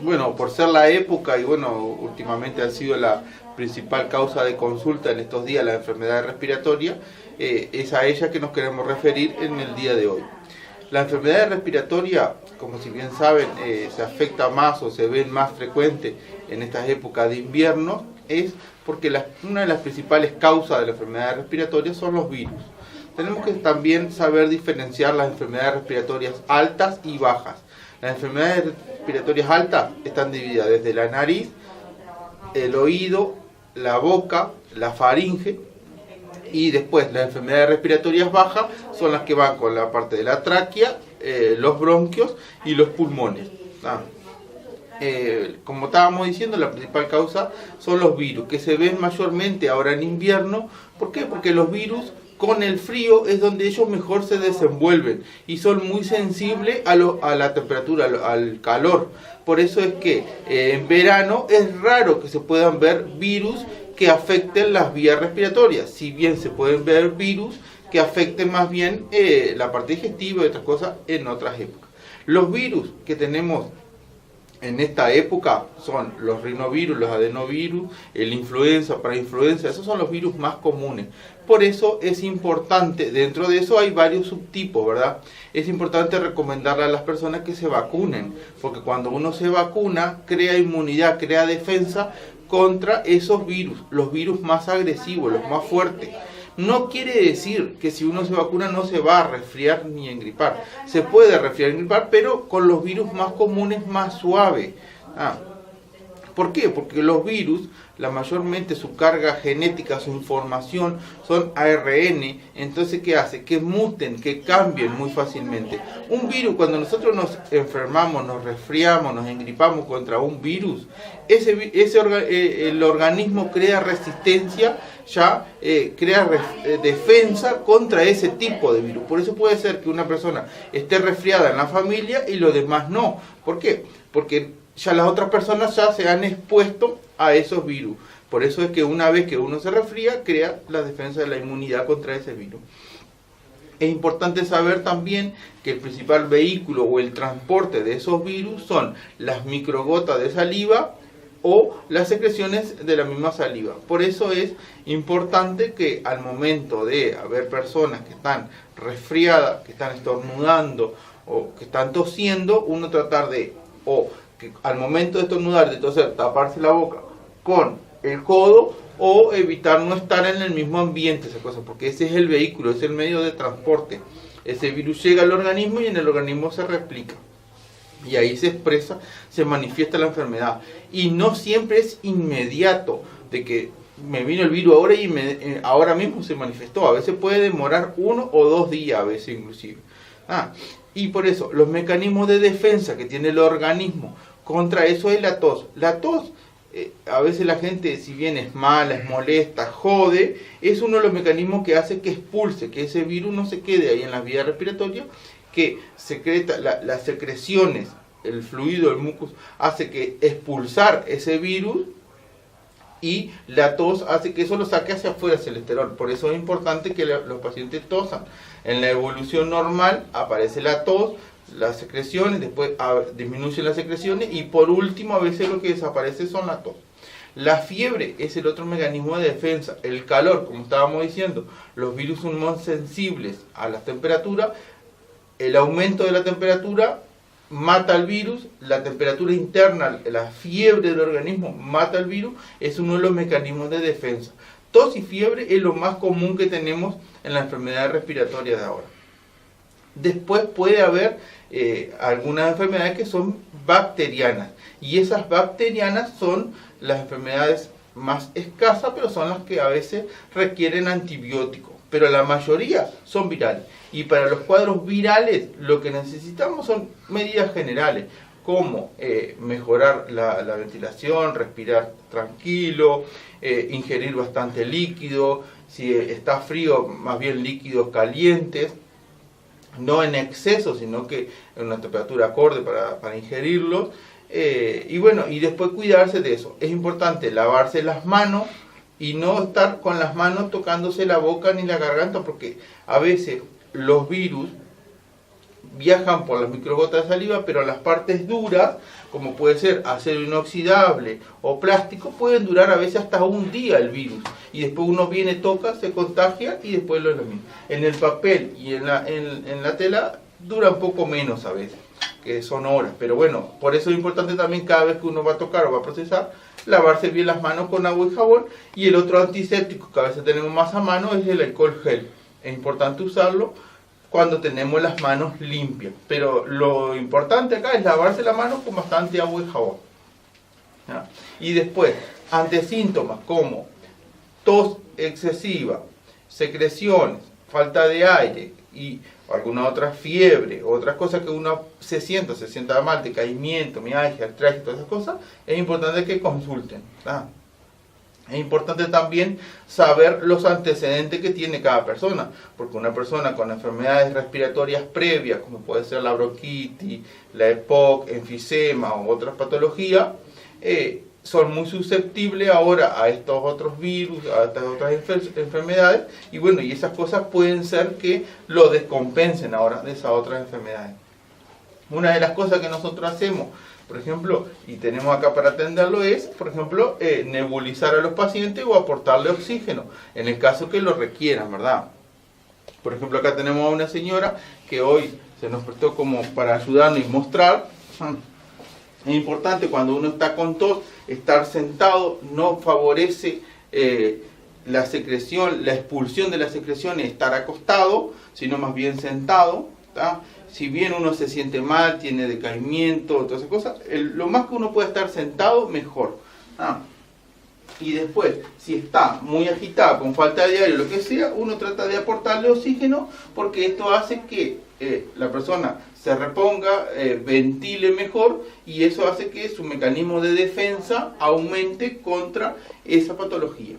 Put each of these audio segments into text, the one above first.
Bueno, por ser la época y bueno, últimamente ha sido la principal causa de consulta en estos días, la enfermedad respiratoria, es a ella que nos queremos referir en el día de hoy. La enfermedad respiratoria, como si bien saben, se afecta más o se ve más frecuente en estas épocas de invierno, es porque una de las principales causas de la enfermedad respiratoria son los virus. Tenemos que también saber diferenciar las enfermedades respiratorias altas y bajas. Las enfermedades respiratorias altas están divididas desde la nariz, el oído, la boca, la faringe, y después las enfermedades respiratorias bajas son las que van con la parte de la tráquea, los bronquios y los pulmones. Como estábamos diciendo, la principal causa son los virus, que se ven mayormente ahora en invierno. ¿Por qué? Porque los virus con el frío es donde ellos mejor se desenvuelven y son muy sensibles a la temperatura, al calor. Por eso es que en verano es raro que se puedan ver virus que afecten las vías respiratorias, si bien se pueden ver virus que afecten más bien la parte digestiva y otras cosas en otras épocas. Los virus que tenemos en esta época son los rinovirus, los adenovirus, el influenza, parainfluenza, esos son los virus más comunes. Por eso es importante, dentro de eso hay varios subtipos, ¿verdad? Es importante recomendarle a las personas que se vacunen, porque cuando uno se vacuna, crea inmunidad, crea defensa contra esos virus, los virus más agresivos, los más fuertes. No quiere decir que si uno se vacuna no se va a resfriar ni engripar. Se puede resfriar y engripar, pero con los virus más comunes, más suave. ¿Por qué? Porque los virus, mayormente su carga genética, su información, son ARN. Entonces, ¿qué hace? Que muten, que cambien muy fácilmente. Un virus, cuando nosotros nos enfermamos, nos resfriamos, nos engripamos contra un virus, el organismo crea resistencia, crea defensa contra ese tipo de virus. Por eso puede ser que una persona esté resfriada en la familia y los demás no. ¿Por qué? Porque ya las otras personas ya se han expuesto a esos virus. Por eso es que una vez que uno se resfría, crea la defensa de la inmunidad contra ese virus. Es importante saber también que el principal vehículo o el transporte de esos virus son las microgotas de saliva o las secreciones de la misma saliva. Por eso es importante que al momento de haber personas que están resfriadas, que están estornudando o que están tosiendo, uno tratar de, que al momento de estornudar, de toser, taparse la boca con el codo o evitar no estar en el mismo ambiente, esa cosa, porque ese es el vehículo, es el medio de transporte. Ese virus llega al organismo y en el organismo se replica. Y ahí se expresa, se manifiesta la enfermedad. Y no siempre es inmediato, de que me vino el virus ahora y ahora mismo se manifestó. A veces puede demorar 1 o 2 días, a veces inclusive. Y por eso, los mecanismos de defensa que tiene el organismo contra eso es la tos. La tos, a veces la gente, si bien es mala, es molesta, jode, es uno de los mecanismos que hace que expulse, que ese virus no se quede ahí en las vías respiratorias, que secreta las secreciones, el fluido, el mucus, hace que expulsar ese virus, y la tos hace que eso lo saque hacia afuera, hacia el exterior. Por eso es importante que los pacientes tosan. En la evolución normal aparece la tos, las secreciones, después disminuyen las secreciones y por último a veces lo que desaparece son la tos. La fiebre es el otro mecanismo de defensa. El calor, como estábamos diciendo, los virus son más sensibles a la temperatura. El aumento de la temperatura mata al virus, la temperatura interna, la fiebre del organismo mata al virus, es uno de los mecanismos de defensa. Tos y fiebre es lo más común que tenemos en la enfermedad respiratoria de ahora. Después puede haber algunas enfermedades que son bacterianas, y esas bacterianas son las enfermedades más escasas, pero son las que a veces requieren antibióticos, pero la mayoría son virales. Y para los cuadros virales lo que necesitamos son medidas generales, como mejorar la ventilación, respirar tranquilo, ingerir bastante líquido, si está frío, más bien líquidos calientes, no en exceso, sino que en una temperatura acorde para ingerirlos, y bueno, y después cuidarse de eso. Es importante lavarse las manos y no estar con las manos tocándose la boca ni la garganta, porque a veces los virus viajan por las microgotas de saliva, pero las partes duras, como puede ser acero inoxidable o plástico, pueden durar a veces hasta un día el virus. Y después uno viene, toca, se contagia y después lo mismo. En el papel y en la tela dura un poco menos a veces, que son horas. Pero bueno, por eso es importante también cada vez que uno va a tocar o va a procesar, lavarse bien las manos con agua y jabón. Y el otro antiséptico que a veces tenemos más a mano es el alcohol gel. Es importante usarlo cuando tenemos las manos limpias. Pero lo importante acá es lavarse las manos con bastante agua y jabón. ¿Ya? Y después, ante síntomas como tos excesiva, secreciones, falta de aire y alguna otra fiebre, otras cosas que uno se sienta mal, decaimiento, mialgia, artritis, todas esas cosas, es importante que consulten. ¿Tá? Es importante también saber los antecedentes que tiene cada persona, porque una persona con enfermedades respiratorias previas, como puede ser la bronquitis, la EPOC, enfisema u otras patologías, son muy susceptibles ahora a estos otros virus, a estas otras enfermedades, y bueno, y esas cosas pueden ser que lo descompensen ahora de esas otras enfermedades. Una de las cosas que nosotros hacemos, por ejemplo, y tenemos acá para atenderlo, es, por ejemplo, nebulizar a los pacientes o aportarle oxígeno, en el caso que lo requieran, ¿verdad? Por ejemplo, acá tenemos a una señora que hoy se nos prestó como para ayudarnos y mostrar. Es importante cuando uno está con tos, estar sentado no favorece la secreción, la expulsión de la secreción es estar acostado, sino más bien sentado, ¿tá? Si bien uno se siente mal, tiene decaimiento, todas esas cosas, lo más que uno pueda estar sentado, mejor. Y después, si está muy agitado, con falta de aire, lo que sea, uno trata de aportarle oxígeno, porque esto hace que la persona se reponga, ventile mejor, y eso hace que su mecanismo de defensa aumente contra esa patología.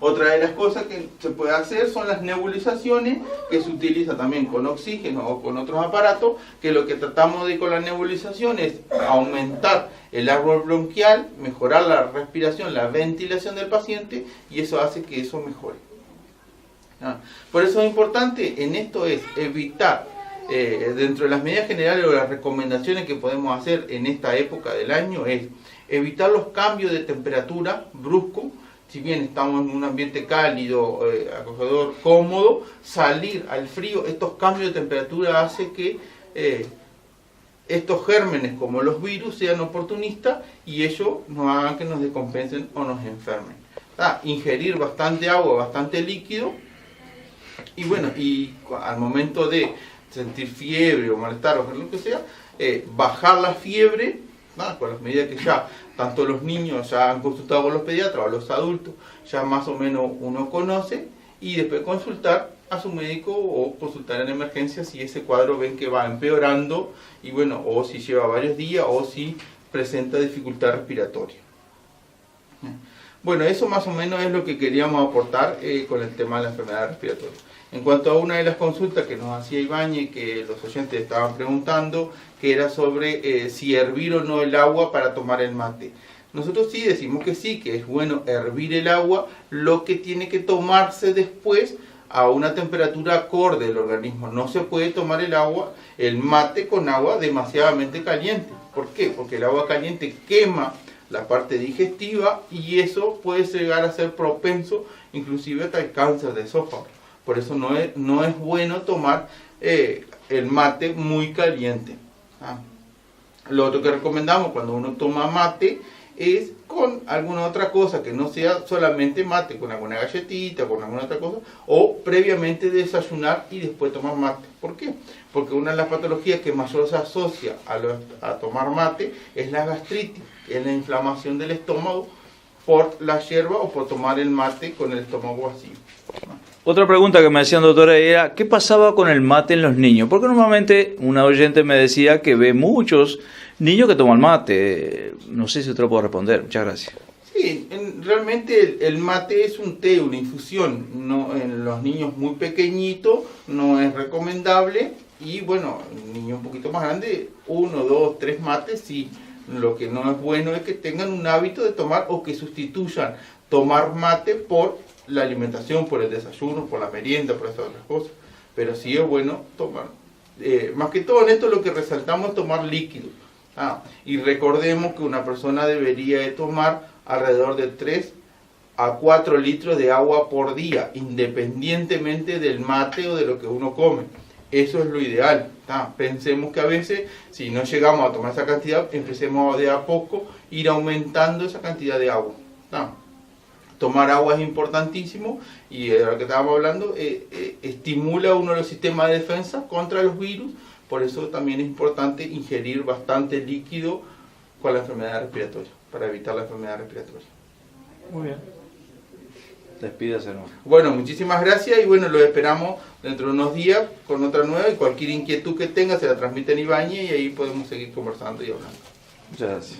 Otra de las cosas que se puede hacer son las nebulizaciones, que se utiliza también con oxígeno o con otros aparatos, que lo que tratamos de con la nebulización es aumentar el árbol bronquial, mejorar la respiración, la ventilación del paciente, y eso hace que eso mejore. Por eso es importante en esto es evitar, dentro de las medidas generales o las recomendaciones que podemos hacer en esta época del año, es evitar los cambios de temperatura bruscos. Si bien estamos en un ambiente cálido, acogedor, cómodo, salir al frío, estos cambios de temperatura hacen que estos gérmenes como los virus sean oportunistas y ellos nos hagan que nos descompensen o nos enfermen. Ingerir bastante agua, bastante líquido, y bueno, y al momento de sentir fiebre o malestar o lo que sea, bajar la fiebre, con las medidas que ya tanto los niños ya han consultado con los pediatras o los adultos ya más o menos uno conoce, y después consultar a su médico o consultar en emergencia si ese cuadro ven que va empeorando, y bueno, o si lleva varios días o si presenta dificultad respiratoria. Bueno, eso más o menos es lo que queríamos aportar con el tema de la enfermedad respiratoria. En cuanto a una de las consultas que nos hacía Ibáñez, que los oyentes estaban preguntando, que era sobre si hervir o no el agua para tomar el mate. Nosotros sí decimos que sí, que es bueno hervir el agua, lo que tiene que tomarse después a una temperatura acorde del organismo. No se puede tomar el mate con agua demasiadamente caliente. ¿Por qué? Porque el agua caliente quema la parte digestiva y eso puede llegar a ser propenso inclusive hasta el cáncer de esófago. Por eso no es bueno tomar el mate muy caliente. Lo otro que recomendamos cuando uno toma mate es con alguna otra cosa, que no sea solamente mate, con alguna galletita, con alguna otra cosa, o previamente desayunar y después tomar mate. ¿Por qué? Porque una de las patologías que mayor se asocia a tomar mate es la gastritis, es la inflamación del estómago por la yerba o por tomar el mate con el estómago vacío. Otra pregunta que me hacían, doctora, era ¿qué pasaba con el mate en los niños? Porque normalmente una oyente me decía que ve muchos niños que toman mate. No sé si usted lo puede responder. Muchas gracias. Sí, realmente el mate es un té, una infusión. No, en los niños muy pequeñitos no es recomendable. Y bueno, en niños un poquito más grandes, 1, 2, 3 mates, sí. Lo que no es bueno es que tengan un hábito de tomar o que sustituyan tomar mate por la alimentación, por el desayuno, por la merienda, por esas otras cosas. Pero sí es bueno tomar Más que todo en esto lo que resaltamos es tomar líquidos. Y recordemos que una persona debería de tomar alrededor de 3 a 4 litros de agua por día, independientemente del mate o de lo que uno come. Eso es lo ideal. Pensemos que a veces, si no llegamos a tomar esa cantidad, empecemos de a poco ir aumentando esa cantidad de agua. Tomar agua es importantísimo y de lo que estábamos hablando, estimula uno de los sistemas de defensa contra los virus. Por eso también es importante ingerir bastante líquido con la enfermedad respiratoria, para evitar la enfermedad respiratoria. Muy bien. Despídase, hermano. Bueno, muchísimas gracias y bueno, lo esperamos dentro de unos días con otra nueva, y cualquier inquietud que tenga se la transmite en Ibañez y ahí podemos seguir conversando y hablando. Muchas gracias.